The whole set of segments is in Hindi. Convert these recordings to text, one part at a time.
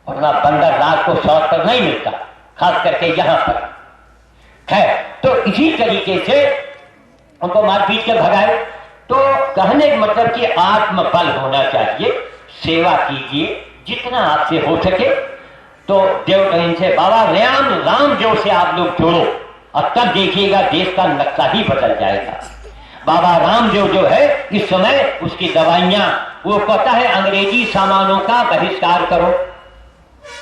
वरना बंदर रात को शौक पर नहीं मिलता, खास करके यहां पर। खैर, तो इसी तरीके से उनको मार पीट के भगाए। तो कहने का मतलब कि आत्मबल होना चाहिए, सेवा कीजिए जितना आपसे हो सके। तो देव इनसे बाबा राम जो से आप लोग जोड़ो और तब देखिएगा देश का नक्शा ही बदल जाएगा। बाबा राम जो है इस समय उसकी दवाइयां, वो कहता है अंग्रेजी सामानों का बहिष्कार करो,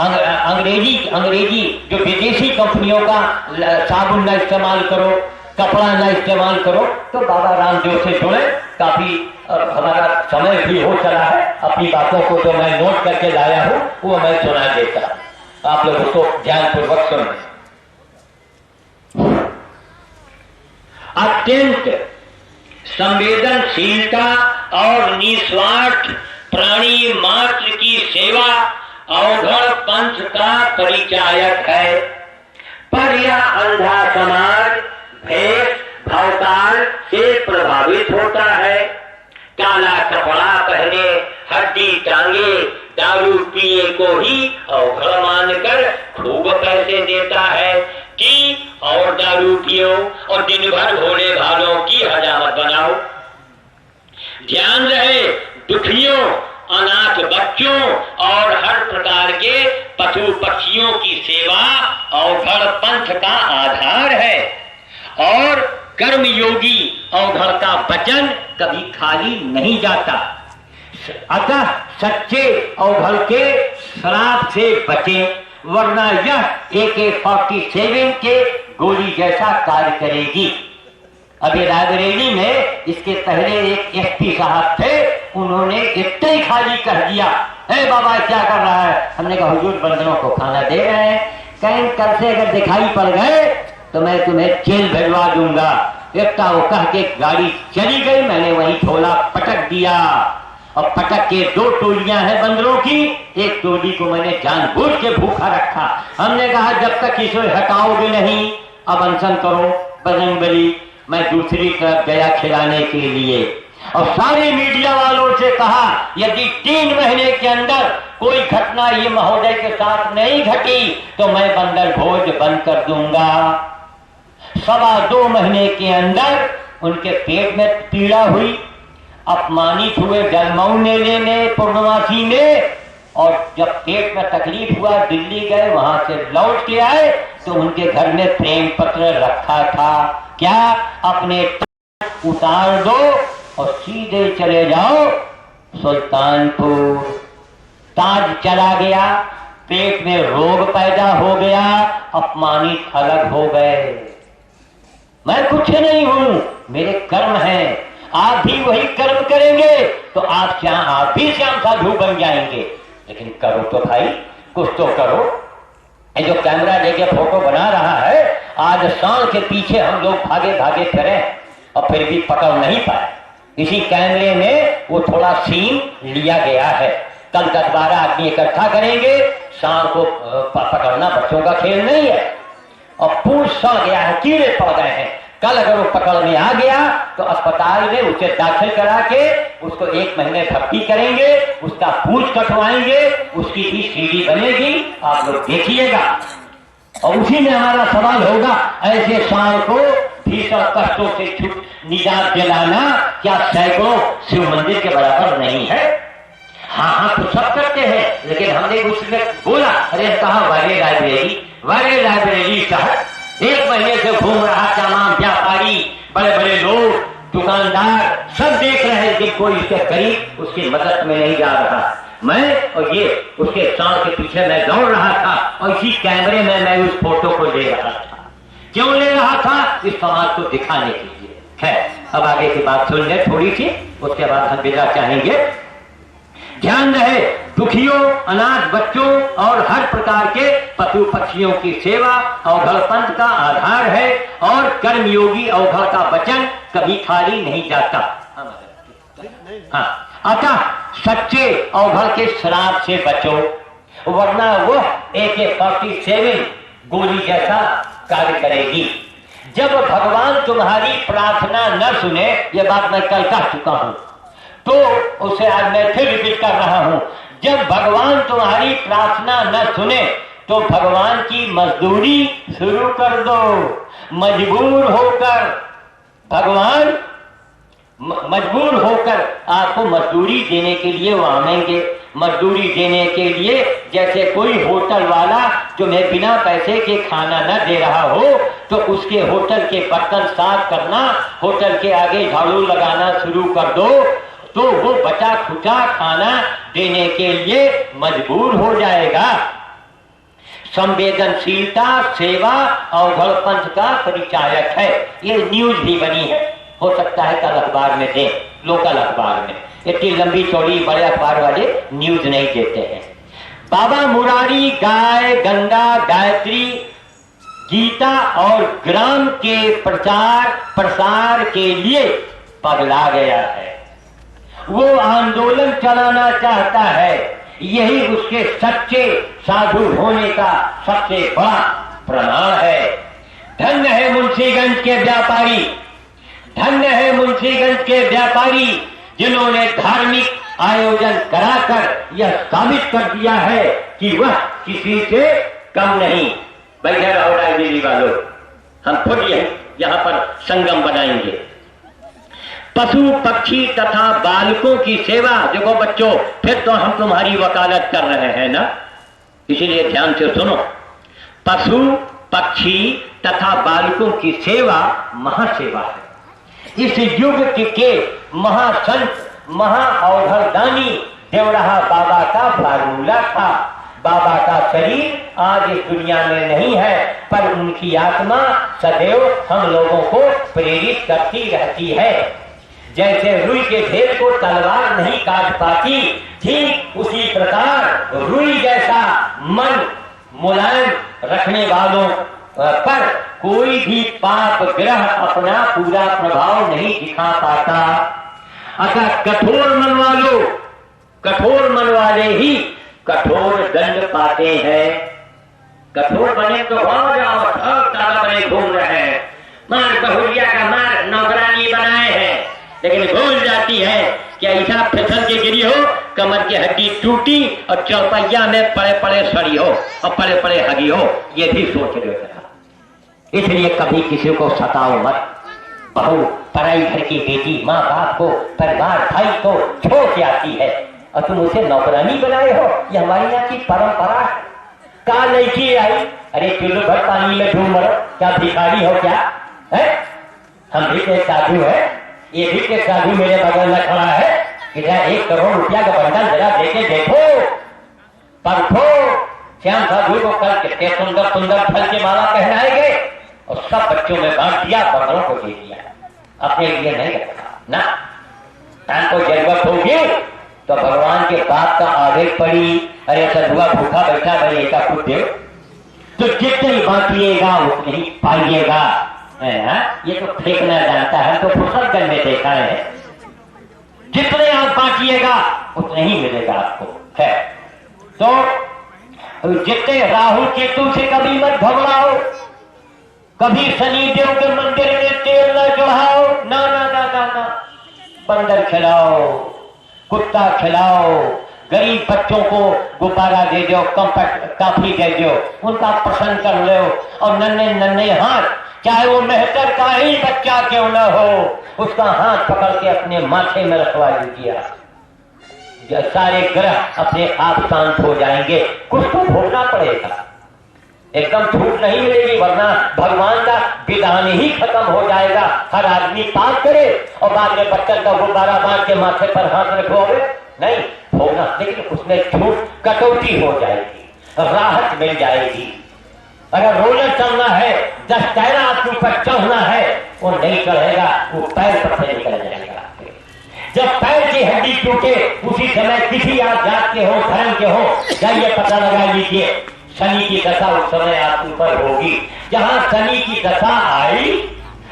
अंग्रेजी जो विदेशी कंपनियों का साबुन ना इस्तेमाल करो, कपड़ा ना इस्तेमाल करो। तो बाबा रामदेव से जुड़े। काफी हमारा समय भी हो चला है, अपनी बातों को जो मैं नोट करके लाया हूं वो मैं सुना देता, आप लोग उसको ध्यानपूर्वक सुनें। अत्यंत संवेदनशीलता और निस्वार्थ प्राणी मात्र की सेवा अवघड़ पंथ का परिचायक है। पर यह अंधा समाज भेष भवताल से प्रभावित होता है। काला कपड़ा पहने, हड्डी टांगे, दारू पिए को ही अवघड़ मानकर खूब पैसे देता है कि और दारू पियो और दिन भर भोले भालों की हजामत बनाओ। ध्यान रहे, दुखियों, अनाथ बच्चों और हर प्रकार के पशु पक्षियों की सेवा अवघड़ पंथ का आधार है और कर्मयोगी अवघड़ का वचन कभी खाली नहीं जाता। अतः सच्चे अवघड़ के श्राप से बचें, वरना यह AK-47 के गोली जैसा कार्य करेगी। अभी रायबरेली में इसके पहले एक SP साहब थे, उन्होंने इतना ही खाली कह दिया, ए बाबा क्या कर रहा है? हमने कहा हुजूर बंदरों को खाना दे रहे हैं। कहीं कल से अगर दिखाई पड़ गए तो मैं तुम्हें जेल भिजवा दूंगा। इतना वो कह के गाड़ी चली गई, मैंने वहीं थोड़ा पटक दिया और पटक के 2 टोलियां हैं बंदरों की, एक टोली को मैंने जानबूझ के भूखा रखा। हमने कहा जब तक इसे हटाओगे नहीं अब अनशन करो बजरंगबली। मैं दूसरी तरफ गया खिलाने के लिए और सारे मीडिया वालों से कहा यदि 3 महीने के अंदर कोई घटना ये महोदय के साथ नहीं घटी तो मैं बंदर भोज बंद कर दूंगा। 2.25 महीने के अंदर उनके पेट में पीड़ा हुई, अपमानित हुए जलमऊ मेले में, पूर्णमासी में, और जब पेट में तकलीफ हुआ दिल्ली गए, वहां से लौट के आए तो उनके घर में प्रेम पत्र रखा था। क्या अपने उतार दो और सीधे चले जाओ सुल्तानपुर। ताज चला गया, पेट में रोग पैदा हो गया, अपमानित अलग हो गए। मैं कुछ नहीं हूं, मेरे कर्म हैं। आप भी वही कर्म करेंगे तो आप भी श्याम साधु बन जाएंगे। लेकिन करो तो भाई, कुछ तो करो। ये जो कैमरा लेके फोटो बना रहा है, आज सांड के पीछे हम लोग भागे भागे फिरे और फिर भी पकड़ नहीं पाए। इसी कैमरे में वो थोड़ा सीन लिया गया है। कल 10-12 आदमी इकट्ठा करेंगे, सांड को पकड़ना बच्चों का खेल नहीं है। और पूछ सड़ गया है, कीड़े पड़ गए हैं। कल अगर वो पकड़ में आ गया तो अस्पताल में उसे दाखिल करा के उसको 1 महीने भर्ती करेंगे, उसका पूछ कटवाएंगे, उसकी भी सीडी बनेगी, आप लोग देखिएगा। और उसी में हमारा सवाल होगा, ऐसे सांड को भीषण कष्टों से निजात दिलाना क्या सैकड़ों शिव मंदिर के बराबर नहीं है? हाँ तो सब करते हैं, लेकिन हमने उसमें बोला, अरे कहा वाले लाइब्रेरी साहब 1 महीने से घूम रहा, तमाम व्यापारी, बड़े बड़े लोग, दुकानदार सब देख रहे हैं कि कोई इसके करीब उसकी मदद में नहीं जा रहा। मैं और ये उसके सांड के पीछे मैं दौड़ रहा था और इसी कैमरे में मैं उस फोटो को ले रहा था। क्यों ले रहा था? इस समाज को दिखाने के लिए। खैर, अब आगे की बात सुन ले थोड़ी सी, उसके बाद हम विदा चाहेंगे। ध्यान रहे, दुखियों, अनाथ बच्चों और हर प्रकार के पशु पक्षियों की सेवा अवघड़ पंथ का आधार है और कर्मयोगी अवघड़ का वचन कभी खाली नहीं जाता। हाँ, अतः सच्चे अवघड़ के श्राप से बचो, वरना वो AK-47 गोली जैसा कार्य करेगी। जब भगवान तुम्हारी प्रार्थना न सुने, ये बात मैं कल कह चुका हूं, तो उसे आज मैं फिर रिपीट कर रहा हूं, जब भगवान तुम्हारी प्रार्थना न सुने तो भगवान की मजदूरी शुरू कर दो। मजबूर होकर भगवान मजबूर होकर आपको मजदूरी देने के लिए वो आएंगे। मजदूरी देने के लिए जैसे कोई होटल वाला जो मैं बिना पैसे के खाना न दे रहा हो तो उसके होटल के बर्तन साफ करना, होटल के आगे झाड़ू लगाना शुरू कर दो तो वो बचा खुचा खाना देने के लिए मजबूर हो जाएगा। संवेदनशीलता सेवा अवघड़ पंथ का परिचायक है। ये न्यूज भी बनी है, हो सकता है कल अखबार में दे, लोकल अखबार में। इतनी लंबी चौड़ी बड़े अखबार वाले न्यूज नहीं देते हैं। बाबा मुरारी गाय गंगा गायत्री गीता और ग्राम के प्रचार प्रसार के लिए पगला गया है। वो आंदोलन चलाना चाहता है। यही उसके सच्चे साधु होने का सबसे बड़ा प्रमाण है। धन्य है मुंशीगंज के व्यापारी, धन्य है मुंशीगंज के व्यापारी जिन्होंने धार्मिक आयोजन कराकर यह साबित कर दिया है कि वह किसी से कम नहीं। बैठे रहो लाइब्रेरी वालों, हम खुद यहाँ पर संगम बनाएंगे। पशु पक्षी तथा बालकों की सेवा, देखो बच्चों फिर तो हम तुम्हारी वकालत कर रहे हैं ना, इसीलिए ध्यान से सुनो। पशु पक्षी तथा बालकों की सेवा महासेवा है। इस युग के महासंत महाअवधरदानी देवराहा बाबा का फार्मूला था। बाबा का शरीर आज इस दुनिया में नहीं है, पर उनकी आत्मा सदैव हम लोगों को प्रेरित करती रहती है। जैसे रुई के ढेर को तलवार नहीं काट पाती, ठीक उसी प्रकार रुई जैसा मन मुलायम रखने वालों पर कोई भी पाप ग्रह अपना पूरा प्रभाव नहीं दिखा पाता। अतः कठोर मन वाले ही कठोर दंड पाते हैं। कठोर बने तो हो जाओ, ताला बने घूम रहे हैं, मार बहुरिया का मार नौकरानी बनाए हैं, लेकिन भूल जाती है कि ऐसा फिसल के गिरी हो, कमर की हड्डी टूटी और चौपैया में पड़े पड़े सड़ी हो और पड़े पड़े हगी हो, ये भी सोच रहे थे। इसलिए कभी किसी को सताओ मत। बहू पराई घर की बेटी माँ बाप को परिवार भाई को छोड़ के आती है और तुम उसे नौकरानी बनाए हो, ये हमारी यहाँ की परंपरा है। कहा लड़की आई, अरे चुल्लू भर पानी में डूब मरो, क्या भिखारी हो क्या है? हम भी एक साधु है, ये भी एक साधु मेरे बगल में खड़ा है, इधर 1 करोड़ रुपया का बंडल जरा देके देखो, परखो। श्याम साधु को कल कितने सुंदर सुंदर फल के माला पहनाए गए और सब बच्चों में बांट दिया, बंदरों को दे दिया, अपने लिए नहीं रखा ना। को जरूरत होगी तो भगवान के बाप का आवेग पड़ी, अरे सधुआ भूखा बैठा भाई एक कुछ दे, तो जितनी बांटिएगा उतनी ही पाइएगा। ये तो फेंकना जानता है, तो फुसलगंज में देखा है, जितने आप बांटिएगा उतने ही मिलेगा आपको है। तो जितने राहु केतु से कभी मत घबराओ, कभी शनि देव के मंदिर में तेल न चढ़ाओ, ना ना ना ना ना। बंदर खिलाओ, कुत्ता खिलाओ, गरीब बच्चों को गुब्बारा दे दो, काफी दे दो, उनका प्रसन्न कर लो। और नन्हे नन्हे हाथ, चाहे वो मेहतर का ही बच्चा क्यों न हो, उसका हाथ पकड़ के अपने माथे में रखवा दीजिए, सारे ग्रह अपने आप शांत हो जाएंगे। कुछ तो भोगना पड़ेगा, एकदम छूट नहीं मिलेगी, वरना भगवान का विधान ही खत्म हो जाएगा। हर आदमी पाप करे और बाद में बच्चन का गुब्बारा बांध के माथे पर हाथ रखोगे, नहीं भोगना, लेकिन उसमें छूट कटौती हो जाएगी, राहत मिल जाएगी। अगर रोलर चलना है, 10 टायरा आपके ऊपर चढ़ना है, वो नहीं चढ़ेगा, वो पैर पर से निकल जाएगा। जब पैर की हड्डी टूटे उसी समय किसी आप जात के हो धर्म के हो, जाइए पता लगा लीजिए, शनि की दशा उस समय आपके ऊपर होगी। जहां शनि की दशा आई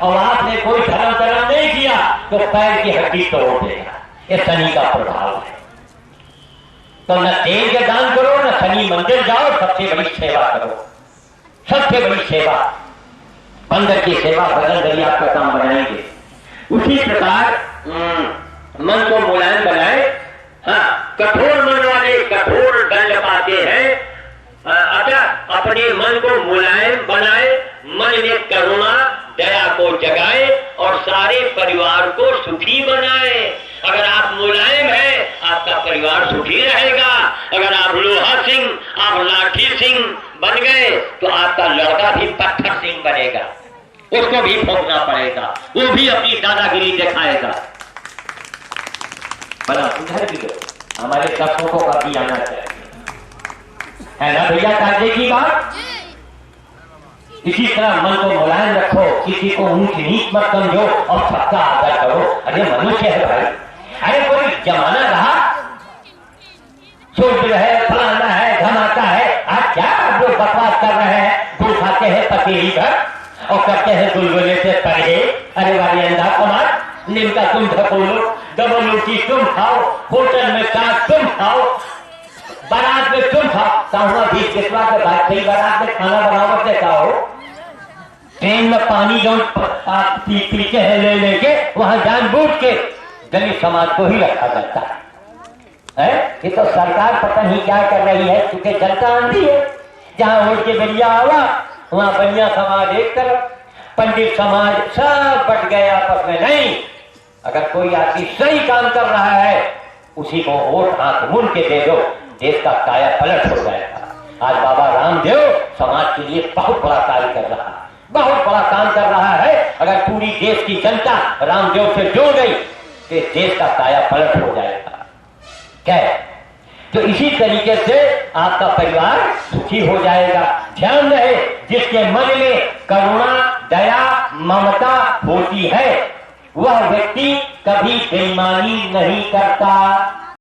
और आपने कोई धर्म कर्म नहीं किया तो पैर की हड्डी तोड़ देगा, ये शनि का प्रभाव है। तो न तेल का दान करो, न शनि मंदिर जाओ, सबसे बड़ी सेवा करो, सबसे बड़ी सेवा बंदर की सेवा, बदल गई आपका काम बनाएंगे। उसी प्रकार मन को मुलायम बनाए, हाँ, कठोर मन वाले कठोर दंड पाते हैं। अतः अपने मन को मुलायम बनाए, मन में करुणा दया को जगाए और सारे परिवार को सुखी बनाए। अगर आप मुलायम हैं, आपका परिवार सुखी रहेगा। अगर आप लोहा सिंह, आप लाठी सिंह बन गए तो आपका लड़का भी पत्थर सिंह बनेगा, उसको भी भोगना पड़ेगा, वो भी अपनी दादागिरी दिखाएगा। बना सुधर भी लो, हमारे दर्शकों का भी आना चाहिए, है ना भैया काजे की बात। इसी तरह मन को मुलायम रखो, किसी को ऊंच नीच मत समझो और सबका आदर करो। अरे मनुष्य है भाई, अरे कोई जमाना रहा शूद्र है, फलाना है, धमाका है, आज क्या आप लोग बकवास कर रहे हैं। दूध खाते हैं पतीली भर और करते हैं गुलगुले से परे। अरे वाली अंधा कमाल, नीम का तुम ढकोलो, डबल रोटी तुम खाओ, होटल में चाट तुम खाओ, बारात में तुम खाओ। साहुआ बीच कितवा के बाद कई बारात में खाना बनावट देता हो, ट्रेन में पानी जो पीते हैं ले लेके, वहां जानबूझ के दलित समाज को ही रखा जाता है। ये तो सरकार पता नहीं क्या कर रही है, क्योंकि जनता आंधी है। जहां वोट के बलिया आवा, वहां बलिया समाज एक तरफ, पंडित समाज सब बट गए आपस में। नहीं, अगर कोई आदमी सही काम कर रहा है, उसी को वोट हाथ मुड़ के दे दो, देश का काया पलट हो जाएगा। आज बाबा रामदेव समाज के लिए बहुत बड़ा कार्य कर रहा है, बहुत बड़ा काम कर रहा है। अगर पूरी देश की जनता रामदेव से जुड़ गई तो देश का काया पलट हो जाएगा। क्या है? तो इसी तरीके से आपका परिवार सुखी हो जाएगा। ध्यान रहे, जिसके मन में करुणा दया ममता होती है, वह व्यक्ति कभी बेईमानी नहीं करता।